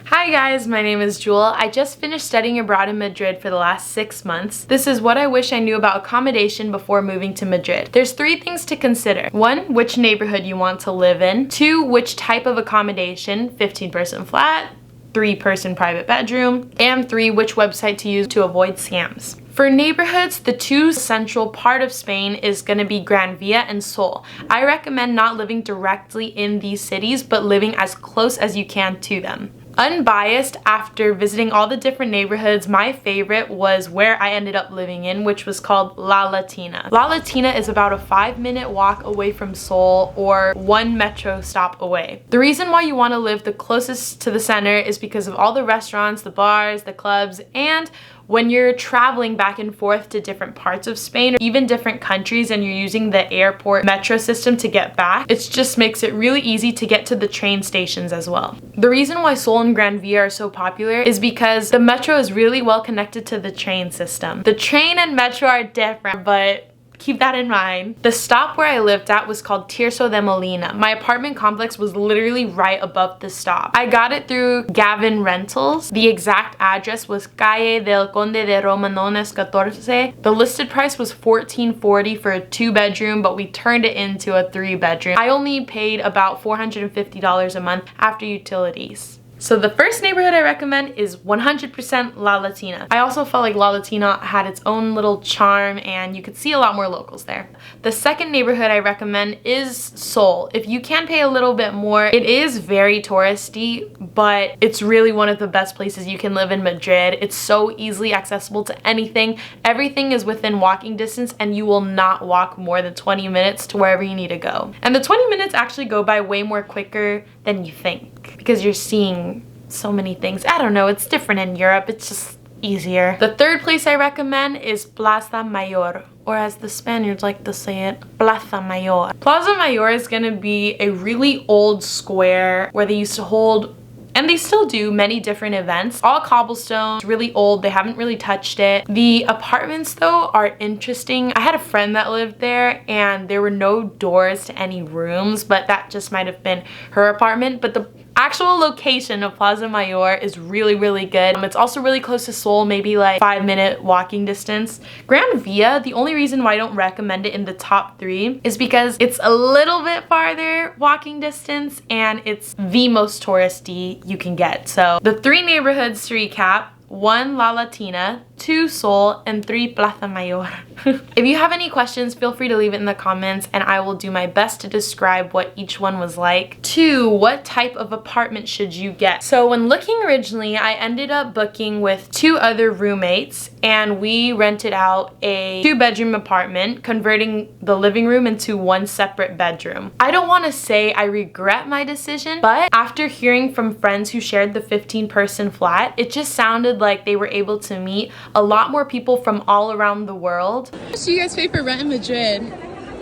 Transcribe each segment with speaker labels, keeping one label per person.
Speaker 1: Hi guys, my name is Jewel. I just finished studying abroad in Madrid for the last 6 months. This is what I wish I knew about accommodation before moving to Madrid. There's 3 things to consider. 1, which neighborhood you want to live in. 2, which type of accommodation, 15-person flat, 3-person private bedroom, and 3, which website to use to avoid scams. For neighborhoods, the 2 central part of Spain is going to be Gran Via and Sol. I recommend not living directly in these cities, but living as close as you can to them. Unbiased, after visiting all the different neighborhoods, my favorite was where I ended up living in, which was called La Latina. La Latina is about a 5-minute walk away from Seoul or 1 metro stop away. The reason why you want to live the closest to the center is because of all the restaurants, the bars, the clubs, and when you're traveling back and forth to different parts of Spain or even different countries and you're using the airport metro system to get back, it just makes it really easy to get to the train stations as well. The reason why Seoul and Gran Via are so popular is because the metro is really well connected to the train system. The train and metro are different, but keep that in mind. The stop where I lived at was called Tirso de Molina. My apartment complex was literally right above the stop. I got it through Gavin Rentals. The exact address was Calle del Conde de Romanones 14. The listed price was $14.40 for a 2-bedroom, but we turned it into a 3-bedroom. I only paid about $450 a month after utilities. So the first neighborhood I recommend is 100% La Latina. I also felt like La Latina had its own little charm and you could see a lot more locals there. The second neighborhood I recommend is Seoul. If you can pay a little bit more, it is very touristy, but it's really one of the best places you can live in Madrid. It's so easily accessible to anything. Everything is within walking distance and you will not walk more than 20 minutes to wherever you need to go. And the 20 minutes actually go by way more quicker than you think because you're seeing so many things. I don't know, it's different in Europe, it's just easier. The third place I recommend is Plaza Mayor, or as the Spaniards like to say it, Plaza Mayor. Plaza Mayor is gonna be a really old square where they used to hold, and they still do, many different events. All cobblestone, really old, they haven't really touched it. The apartments though are interesting. I had a friend that lived there and there were no doors to any rooms, but that just might have been her apartment. But the actual location of Plaza Mayor is really, really good. It's also really close to Seoul, maybe like 5-minute walking distance. Gran Via, the only reason why I don't recommend it in the top 3 is because it's a little bit farther walking distance and it's the most touristy you can get. So the 3 neighborhoods to recap: 1, La Latina, 2, Seoul, and 3, Plaza Mayor. If you have any questions, feel free to leave it in the comments and I will do my best to describe what each one was like. 2, what type of apartment should you get? So when looking originally, I ended up booking with 2 other roommates and we rented out a 2-bedroom apartment, converting the living room into 1 separate bedroom. I don't want to say I regret my decision, but after hearing from friends who shared the 15-person flat, it just sounded like they were able to meet a lot more people from all around the world. How much do you guys pay for rent in Madrid?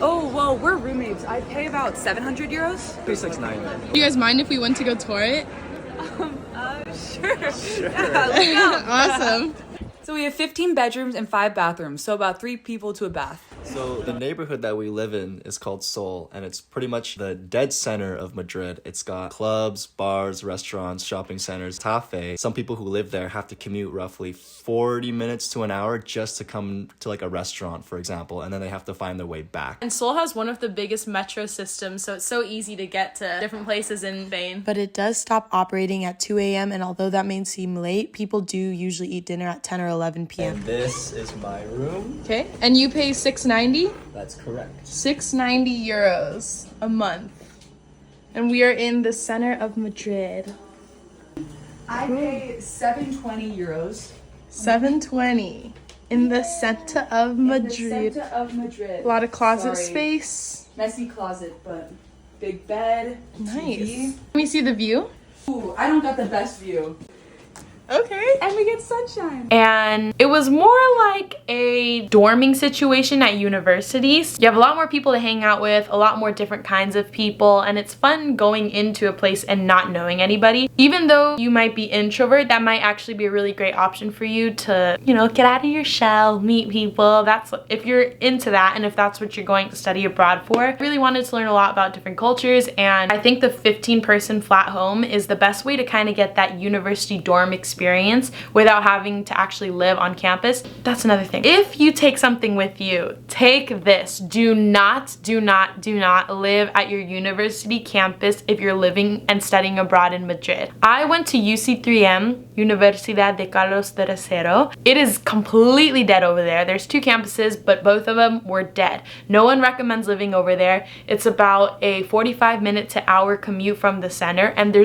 Speaker 2: Oh, well, we're roommates. I pay about 700 euros.
Speaker 3: 369.
Speaker 1: Do you guys mind if we went to go tour it?
Speaker 2: Sure.
Speaker 3: Sure.
Speaker 2: Yeah, let's go.
Speaker 1: Awesome.
Speaker 2: So we have 15 bedrooms and 5 bathrooms, so about 3 people to a bath.
Speaker 3: So the neighborhood that we live in is called Seoul, and it's pretty much the dead center of Madrid. It's got clubs, bars, restaurants, shopping centers, cafe. Some people who live there have to commute roughly 40 minutes to an hour just to come to like a restaurant, for example, and then they have to find their way back.
Speaker 1: And Seoul has one of the biggest metro systems, so it's so easy to get to different places in Spain.
Speaker 4: But it does stop operating at 2 a.m. and although that may seem late, people do usually eat dinner at 10 or 11 p.m.
Speaker 3: And this is my room.
Speaker 1: Okay, and you pay $690?
Speaker 3: That's correct.
Speaker 1: 690 euros a month. And we are in the center of Madrid.
Speaker 2: I pay 720 euros.
Speaker 1: 720 in the center of Madrid.
Speaker 2: The center of Madrid.
Speaker 1: A lot of closet
Speaker 2: Sorry.
Speaker 1: space.
Speaker 2: Messy closet, but big bed.
Speaker 1: Nice.
Speaker 2: TV.
Speaker 1: Let me see the view.
Speaker 2: Ooh, I don't got the best view. Okay. And we get sunshine.
Speaker 1: And it was more like a dorming situation at universities. You have a lot more people to hang out with, a lot more different kinds of people, and it's fun going into a place and not knowing anybody. Even though you might be introvert, that might actually be a really great option for you to, you know, get out of your shell, meet people. That's if you're into that and if that's what you're going to study abroad for. I really wanted to learn a lot about different cultures, and I think the 15-person flat home is the best way to kind of get that university dorm experience without having to actually live on campus. That's another thing. If you take something with you, take this. Do not live at your university campus if you're living and studying abroad in Madrid. I went to UC3M, Universidad de Carlos III. It is completely dead over there. There's 2 campuses, but both of them were dead. No one recommends living over there. It's about a 45-minute to hour commute from the center, and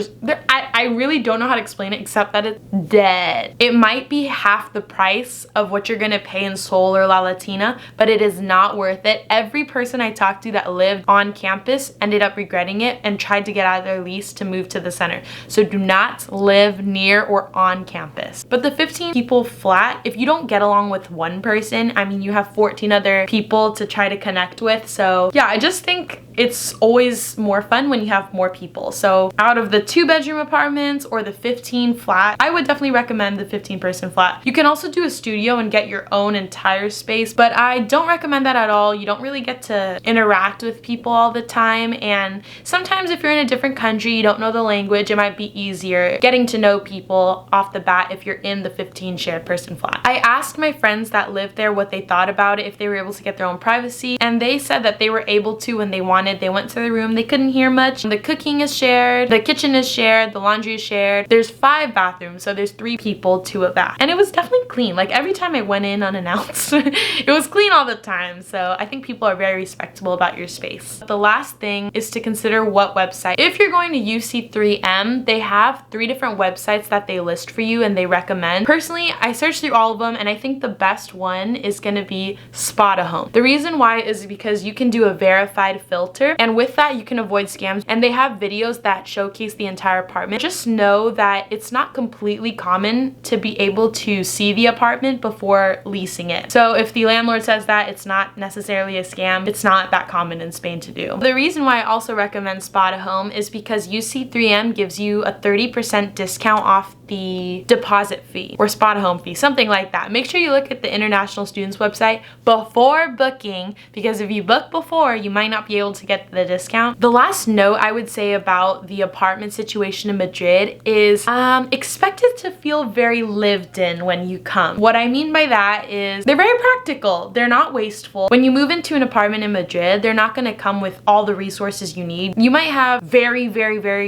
Speaker 1: I really don't know how to explain it except that it's dead. It might be half the price of what you're gonna pay in Seoul or La Latina, but it is not worth it. Every person I talked to that lived on campus ended up regretting it and tried to get out of their lease to move to the center. So do not live near or on campus. But the 15 people flat, if you don't get along with one person, I mean, you have 14 other people to try to connect with. So yeah, I just think it's always more fun when you have more people. So out of the 2-bedroom apartments or the 15 flat, I would definitely recommend the 15-person flat. You can also do a studio and get your own entire space, but I don't recommend that at all. You don't really get to interact with people all the time, and sometimes if you're in a different country, you don't know the language, it might be easier getting to know people off the bat if you're in the 15 shared person flat. I asked my friends that lived there what they thought about it, if they were able to get their own privacy, and they said that they were able to when they wanted. They went to their room, they couldn't hear much. The cooking is shared, the kitchen is shared, the laundry is shared. There's 5 bathrooms, so there's 3 people to a bath. And it was definitely clean. Like every time I went in unannounced, it was clean all the time. So I think people are very respectable about your space. The last thing is to consider what website. If you're going to UC3M, they have 3 different websites that they list for you and they recommend. Personally, I searched through all of them, and I think the best one is gonna be Spotahome. The reason why is because you can do a verified filter, and with that you can avoid scams, and they have videos that showcase the entire apartment. Just know that it's not completely common to be able to see the apartment before leasing it. So if the landlord says that, it's not necessarily a scam. It's not that common in Spain to do. The reason why I also recommend Spotahome is because UC3M gives you a 30% discount off the deposit fee or Spotahome fee, something like that. Make sure you look at the international students website before booking, because if you book before, you might not be able to get the discount. The last note I would say about the apartment situation in Madrid is expect it to feel very lived in when you come. What I mean by that is they're very practical. They're not wasteful. When you move into an apartment in Madrid, they're not going to come with all the resources you need. You might have very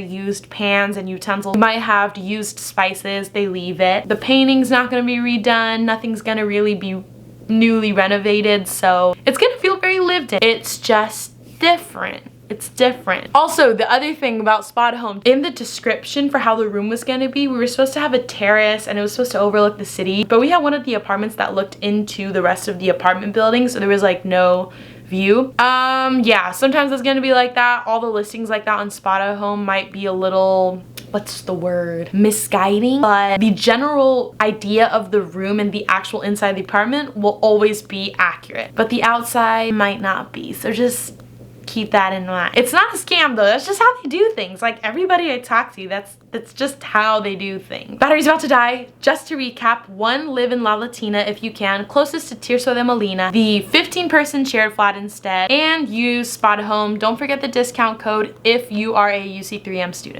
Speaker 1: used pans and utensils. You might have used spices. They leave it. The painting's not going to be redone. Nothing's going to really be newly renovated. So it's going to feel very lived in. It's just different. It's different. Also, the other thing about Spotahome, in the description for how the room was going to be, we were supposed to have a terrace and it was supposed to overlook the city, but we had one of the apartments that looked into the rest of the apartment building, so there was like no view. Yeah, sometimes it's gonna be like that. All the listings like that on Spotahome might be a little, what's the word, misguiding, but the general idea of the room and the actual inside of the apartment will always be accurate, but the outside might not be, so just keep that in mind. It's not a scam though, that's just how they do things. Like everybody I talk to, that's just how they do things. Battery's about to die. Just to recap, 1, live in La Latina if you can, closest to Tirso de Molina, the 15-person shared flat instead, and use Spotahome. Don't forget the discount code if you are a UC3M student.